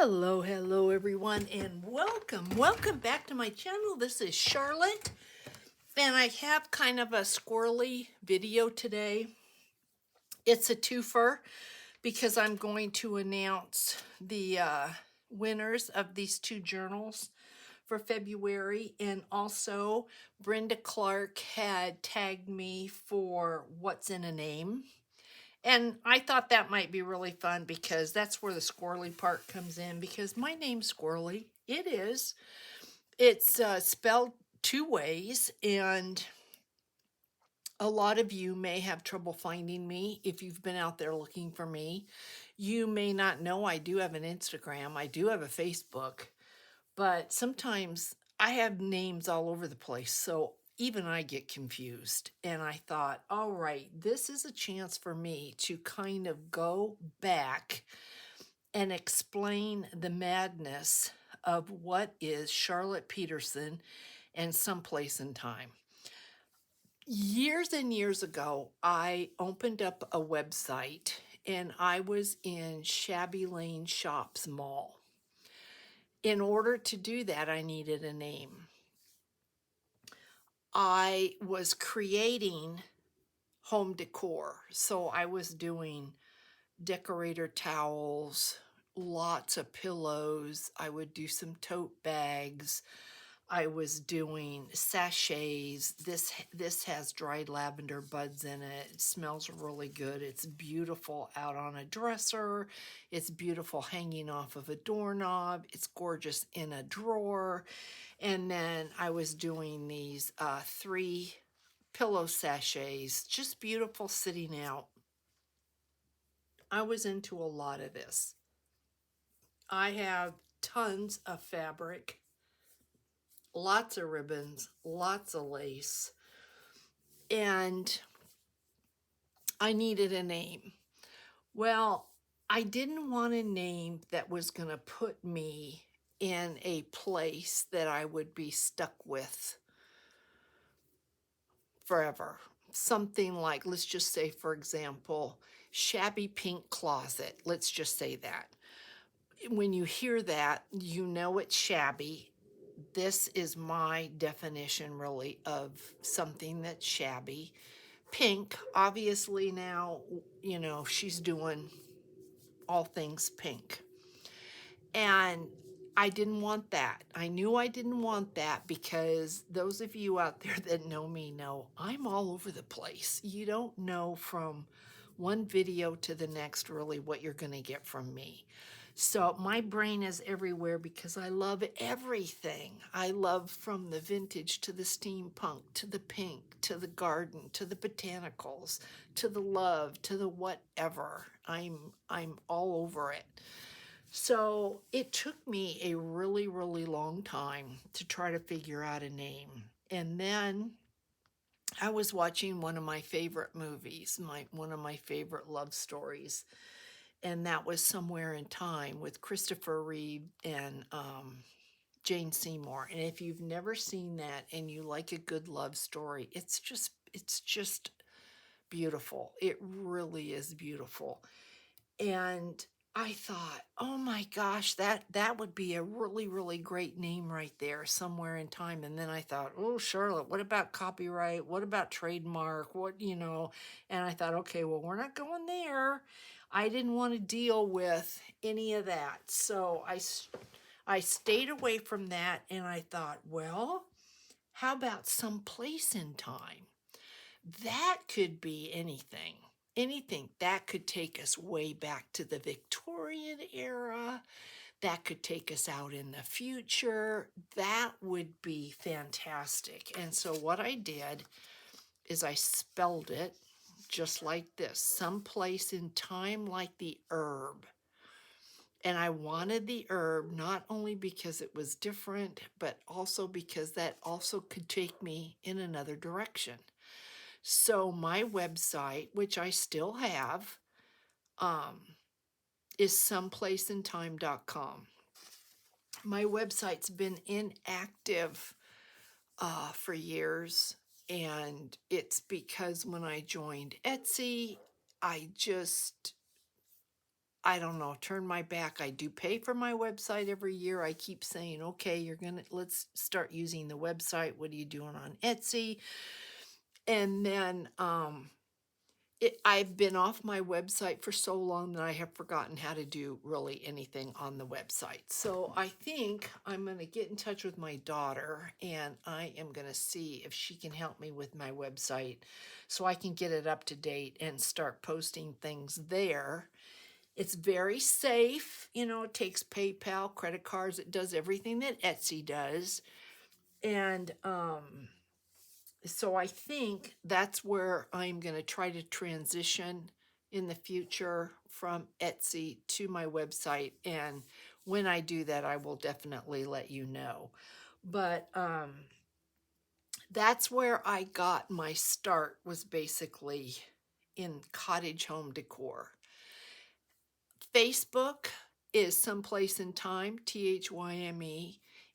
Hello everyone, and welcome back to my channel. This is Charlotte, and I have kind of a squirrely video today. It's a twofer because I'm going to announce the winners of these two journals for February, and also Brenda Clark had tagged me for What's in a Name. And I thought that might be really fun because that's where the squirrely part comes in, because my name's Squirrely. It is. It's spelled two ways, and a lot of you may have trouble finding me if you've been out there looking for me. You may not know I do have an Instagram, I do have a Facebook, but sometimes I have names all over the place. So even I get confused. And I thought, all right, this is a chance for me to kind of go back and explain the madness of what is Charlotte Peterson and Someplace in Time. Years and years ago, I opened up a website and I was in Shabby Lane Shops Mall. In order to do that, I needed a name. I was creating home decor. So I was doing decorator towels, lots of pillows. I would do some tote bags. I was doing sachets. This has dried lavender buds in it. It smells really good. It's beautiful out on a dresser. It's beautiful hanging off of a doorknob. It's gorgeous in a drawer. And then I was doing these 3 pillow sachets, just beautiful sitting out. I was into a lot of this. I have tons of fabric, lots of ribbons, lots of lace, and I needed a name. Well, I didn't want a name that was going to put me in a place that I would be stuck with forever. Something like, let's just say, for example, shabby pink closet. Let's just say that. When you hear that, you know it's shabby. This is my definition, really, of something that's shabby. Pink, obviously, now, she's doing all things pink. And I didn't want that. I knew I didn't want that because those of you out there that know me know I'm all over the place. You don't know from one video to the next really what you're going to get from me. So my brain is everywhere because I love everything. I love from the vintage to the steampunk to the pink to the garden to the botanicals to the love to the whatever. I'm all over it. So it took me a really, really long time to try to figure out a name. And then I was watching one of my favorite movies, one of my favorite love stories, and that was Somewhere in Time with Christopher Reeve and Jane Seymour. And if you've never seen that and you like a good love story, it's just beautiful. It really is beautiful. And I thought, oh my gosh, that would be a really, really great name right there, Somewhere in Time. And then I thought, oh, Charlotte, what about copyright? What about trademark? And I thought, okay, well, we're not going there. I didn't want to deal with any of that. So I stayed away from that, and I thought, well, how about Someplace in Time? That could be anything. Anything that could take us way back to the Victorian era. That could take us out in the future. That would be fantastic. And so what I did is I spelled it just like this, Someplace in Time, like the herb. And I wanted the herb not only because it was different, but also because that also could take me in another direction. So my website, which I still have, um, is someplaceintime.com. My website's been inactive for years, and it's because when I joined Etsy, I just I don't know, turn my back. I do pay for my website every year. I keep saying, okay, let's start using the website. What are you doing on Etsy? And then I've been off my website for so long that I have forgotten how to do really anything on the website. So I think I'm going to get in touch with my daughter and I am going to see if she can help me with my website so I can get it up to date and start posting things there. It's very safe. It takes PayPal, credit cards, it does everything that Etsy does. And so I think that's where I'm going to try to transition in the future from Etsy to my website. And when I do that, I will definitely let you know. But that's where I got my start, was basically in cottage home decor. Facebook is Someplace in Time, THYME.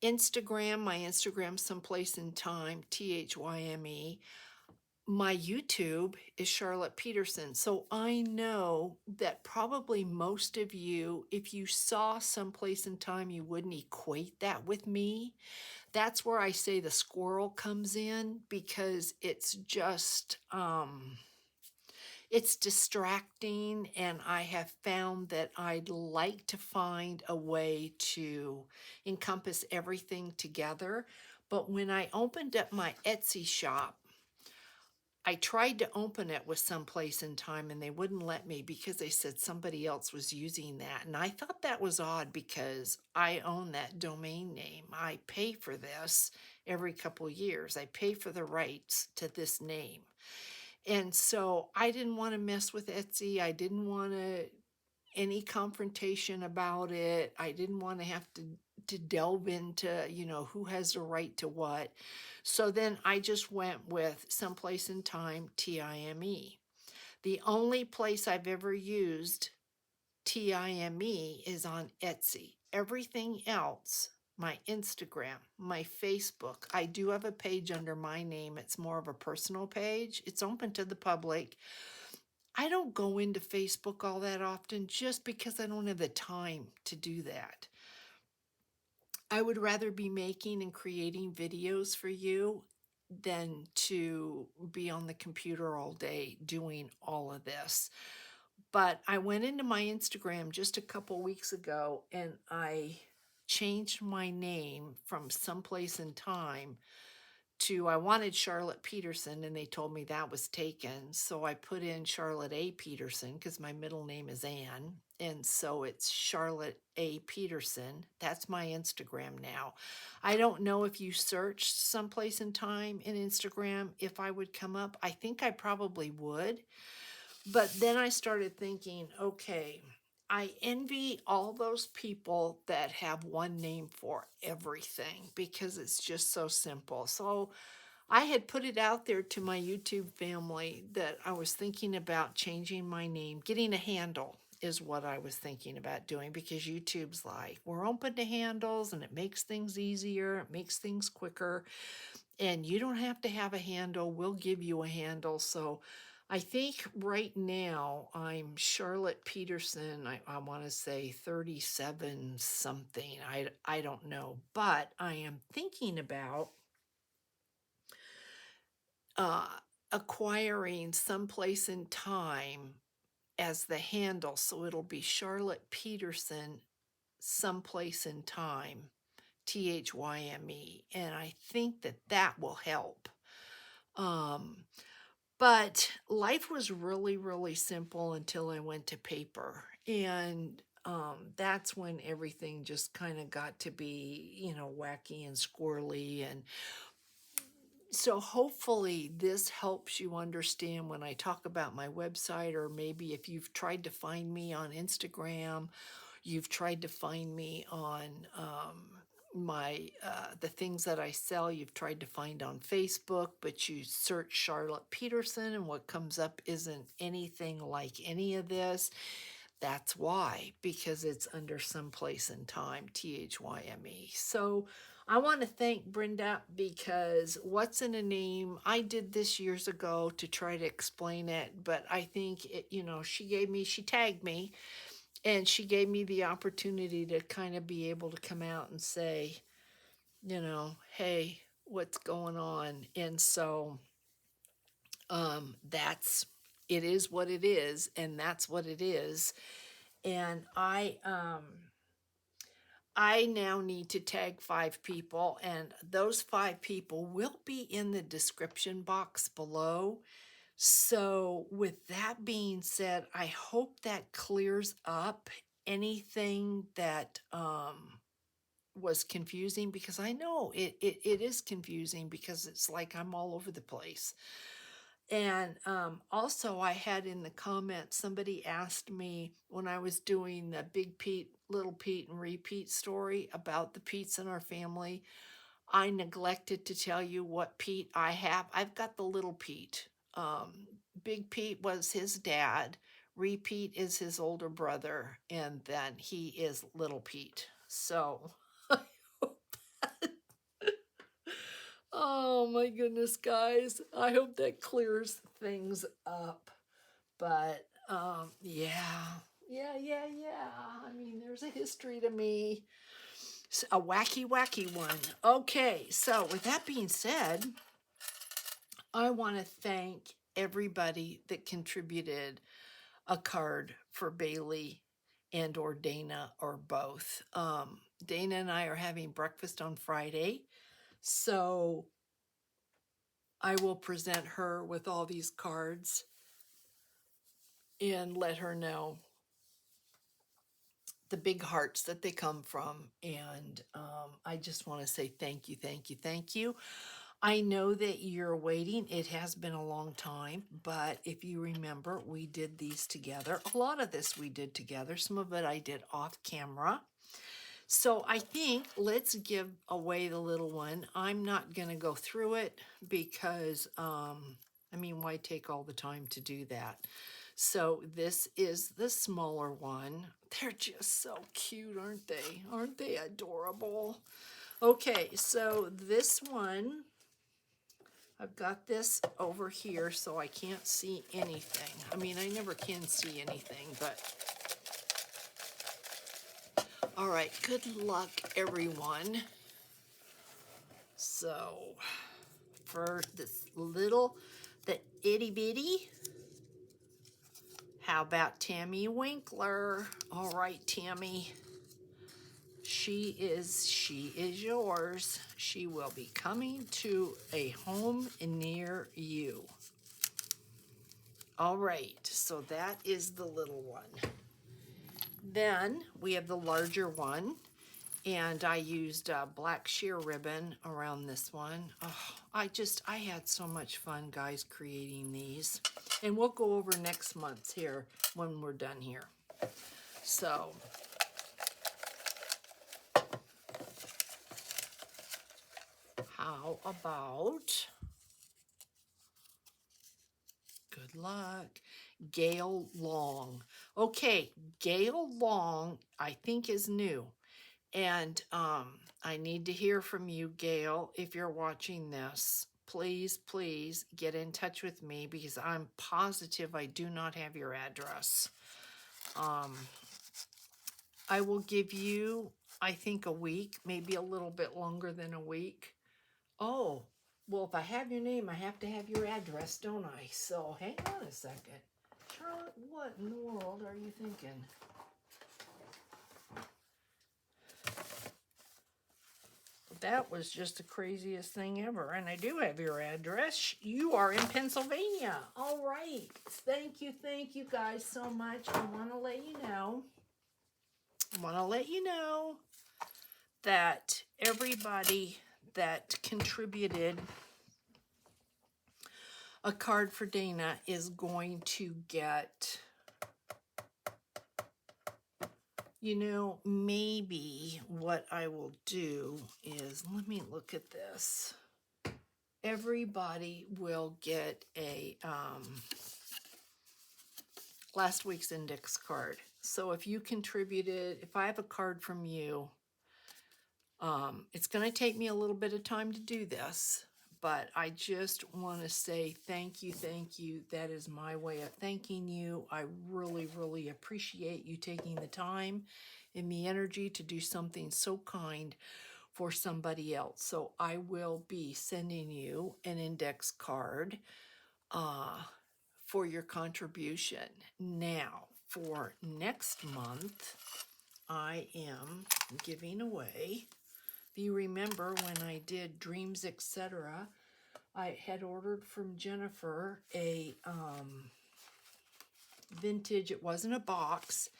Instagram, my Instagram, Someplace in Time, THYME. My YouTube is Charlotte Peterson. So I know that probably most of you, if you saw Someplace in Time, you wouldn't equate that with me. That's where I say the squirrel comes in, because it's just it's distracting, and I have found that I'd like to find a way to encompass everything together. But when I opened up my Etsy shop, I tried to open it with Someplace in Time and they wouldn't let me because they said somebody else was using that. And I thought that was odd because I own that domain name. I pay for this every couple years. I pay for the rights to this name. And so I didn't want to mess with Etsy. I didn't want any confrontation about it. I didn't want to have to delve into, who has the right to what. So then I just went with Someplace in Time, TIME. The only place I've ever used TIME is on Etsy. Everything else, my Instagram, my Facebook, I do have a page under my name. It's more of a personal page. It's open to the public. I don't go into Facebook all that often just because I don't have the time to do that. I would rather be making and creating videos for you than to be on the computer all day doing all of this. But I went into my Instagram just a couple weeks ago and I changed my name from Someplace in Time to, I wanted Charlotte Peterson and they told me that was taken. So I put in Charlotte A. Peterson because my middle name is Ann. And so it's Charlotte A. Peterson. That's my Instagram now. I don't know if you searched Someplace in Time in Instagram, if I would come up. I think I probably would. But then I started thinking, okay, I envy all those people that have one name for everything because it's just so simple. So I had put it out there to my YouTube family that I was thinking about changing my name. Getting a handle is what I was thinking about doing, because YouTube's like, we're open to handles and it makes things easier, it makes things quicker, and you don't have to have a handle. We'll give you a handle. So I think right now I'm Charlotte Peterson. I want to say 37 something. I don't know, but I am thinking about uh, acquiring Someplace in Time as the handle. So it'll be Charlotte Peterson, Someplace in Time, THYME. And I think that that will help. Um, but life was really, really simple until I went to paper. And that's when everything just kind of got to be, wacky and squirrely. And so hopefully this helps you understand when I talk about my website, or maybe if you've tried to find me on Instagram, you've tried to find me on my the things that I sell, you've tried to find on Facebook, but you search Charlotte Peterson and what comes up isn't anything like any of this. That's why, because it's under Someplace in Time, THYME. So I want to thank Brenda, because what's in a name, I did this years ago to try to explain it, but I think it, she tagged me And she gave me the opportunity to kind of be able to come out and say, hey, what's going on? And so that's it is what it is, and that's what it is. And I now need to tag 5 people, and those 5 people will be in the description box below. So, with that being said, I hope that clears up anything that was confusing, because I know it is confusing, because it's like I'm all over the place. And also, I had in the comments, somebody asked me when I was doing the Big Pete, Little Pete, and Repeat story about the Pete's in our family. I neglected to tell you what Pete I have. I've got the Little Pete. Um, Big Pete was his dad. Repeat is his older brother, and then he is Little Pete. So, oh my goodness, guys. I hope that clears things up. But yeah. Yeah. I mean, there's a history to me. A wacky, wacky one. Okay, so with that being said, I want to thank everybody that contributed a card for Bailey and or Dana, or both. Dana and I are having breakfast on Friday, so I will present her with all these cards and let her know the big hearts that they come from. And I just want to say thank you, thank you, thank you. I know that you're waiting. It has been a long time, but if you remember, we did these together. A lot of this we did together. Some of it I did off camera. So I think let's give away the little one. I'm not going to go through it because, I mean, why take all the time to do that? So this is the smaller one. They're just so cute, aren't they? Aren't they adorable? Okay, so this one, I've got this over here so I can't see anything. I mean, I never can see anything, but all right, good luck, everyone. So, for this little, the itty bitty, how about Tammy Winkler? All right, Tammy. She is yours. She will be coming to a home near you. All right, so that is the little one. Then we have the larger one, and I used black sheer ribbon around this one. Oh, I had so much fun, guys, creating these. And we'll go over next month's here when we're done here. So, how about, good luck, Gail Long. Okay, Gail Long, I think, is new. And I need to hear from you, Gail, if you're watching this. Please, please get in touch with me, because I'm positive I do not have your address. I will give you, I think, a week, maybe a little bit longer than a week. Oh, well, if I have your name, I have to have your address, don't I? So hang on a second. Charlotte, what in the world are you thinking? That was just the craziest thing ever. And I do have your address. You are in Pennsylvania. All right. Thank you guys so much. I want to let you know that everybody that contributed a card for Dana is going to get, maybe what I will do is, let me look at this. Everybody will get a last week's index card. So if you contributed, if I have a card from you, it's going to take me a little bit of time to do this, but I just want to say thank you, thank you. That is my way of thanking you. I really, really appreciate you taking the time and the energy to do something so kind for somebody else. So I will be sending you an index card for your contribution. Now, for next month, I am giving away. If you remember when I did Dreams, etc., I had ordered from Jennifer a vintage, it wasn't a box,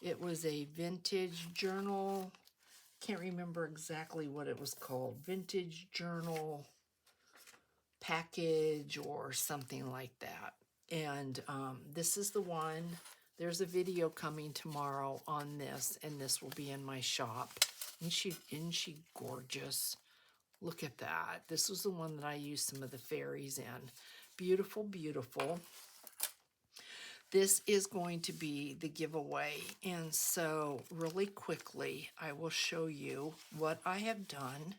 it was a vintage journal. Can't remember exactly what it was called. Vintage journal package or something like that. And this is the one. There's a video coming tomorrow on this, and this will be in my shop. Isn't she gorgeous? Look at that. This was the one that I used some of the fairies in. Beautiful, beautiful. This is going to be the giveaway. And so really quickly, I will show you what I have done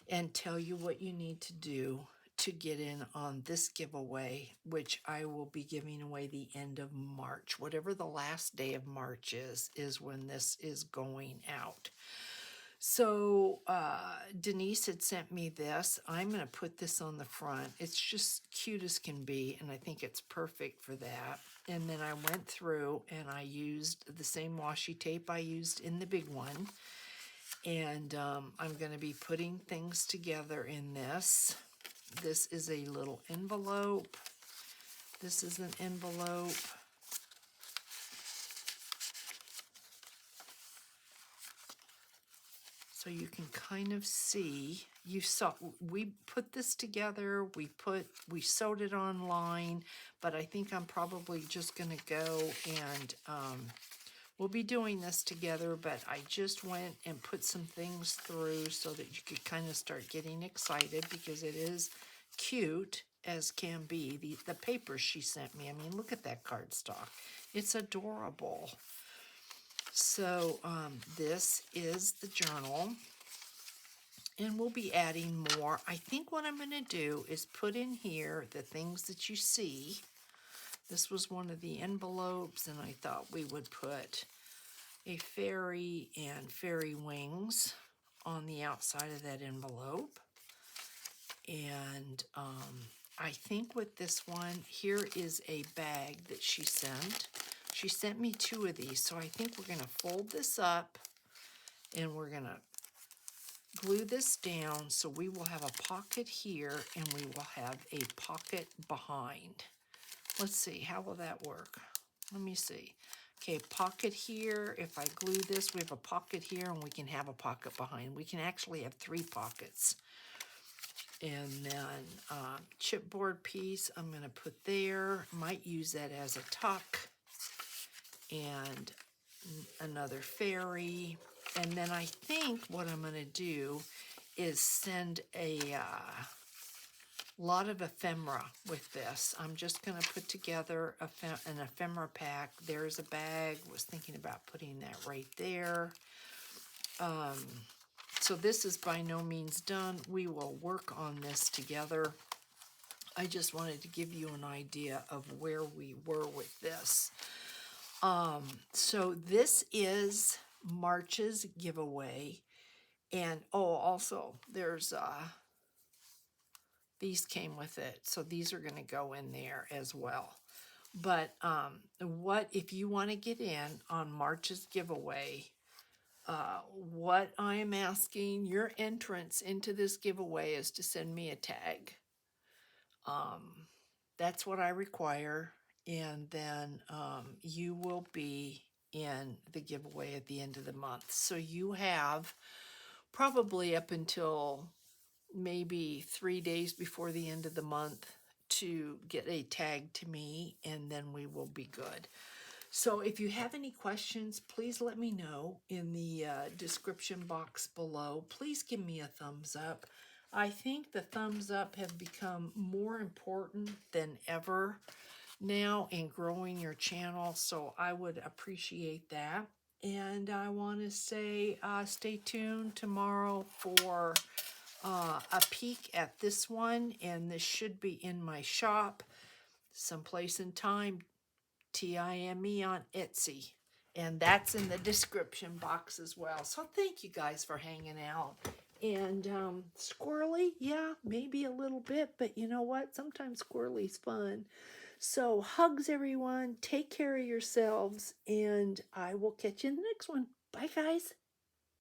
and tell you what you need to do to get in on this giveaway, which I will be giving away the end of March. Whatever the last day of March is when this is going out. So Denise had sent me this. I'm going to put this on the front. It's just cute as can be, and I think it's perfect for that. And then I went through and I used the same washi tape I used in the big one. And I'm going to be putting things together in this. This is a little envelope. This is an envelope. So you can kind of see, you saw, we put this together, we sewed it online, but I think I'm probably just going to go and we'll be doing this together, but I just went and put some things through so that you could kind of start getting excited because it is cute as can be. The paper she sent me, I mean, look at that cardstock. It's adorable. So this is the journal, and we'll be adding more. I think what I'm going to do is put in here the things that you see. This was one of the envelopes, and I thought we would put a fairy and fairy wings on the outside of that envelope. And I think with this one, here is a bag that she sent. She sent me 2 of these, so I think we're going to fold this up and we're going to glue this down so we will have a pocket here and we will have a pocket behind. Let's see, how will that work? Let me see. Okay, pocket here. If I glue this, we have a pocket here and we can have a pocket behind. We can actually have 3 pockets. And then chipboard piece I'm going to put there. Might use that as a tuck. And another fairy. And then I think what I'm going to do is send a lot of ephemera with this. I'm just going to put together an ephemera pack. There's a bag. Was thinking about putting that right there. So this is by no means done. We will work on this together. I just wanted to give you an idea of where we were with this. So this is March's giveaway. And also there's these came with it, so these are going to go in there as well. But what if you want to get in on March's giveaway, what I am asking your entrance into this giveaway is to send me a tag. That's what I require, and then you will be in the giveaway at the end of the month. So you have probably up until maybe 3 days before the end of the month to get a tag to me, and then we will be good. So if you have any questions, please let me know in the description box below. Please give me a thumbs up. I think the thumbs up have become more important than ever now in growing your channel, so I would appreciate that. And I want to say stay tuned tomorrow for a peek at this one, and this should be in my shop someplace in time. TIME on Etsy. And that's in the description box as well. So thank you guys for hanging out. And squirrely, yeah, maybe a little bit, but you know what? Sometimes squirrely's fun. So hugs, everyone. Take care of yourselves, and I will catch you in the next one. Bye, guys.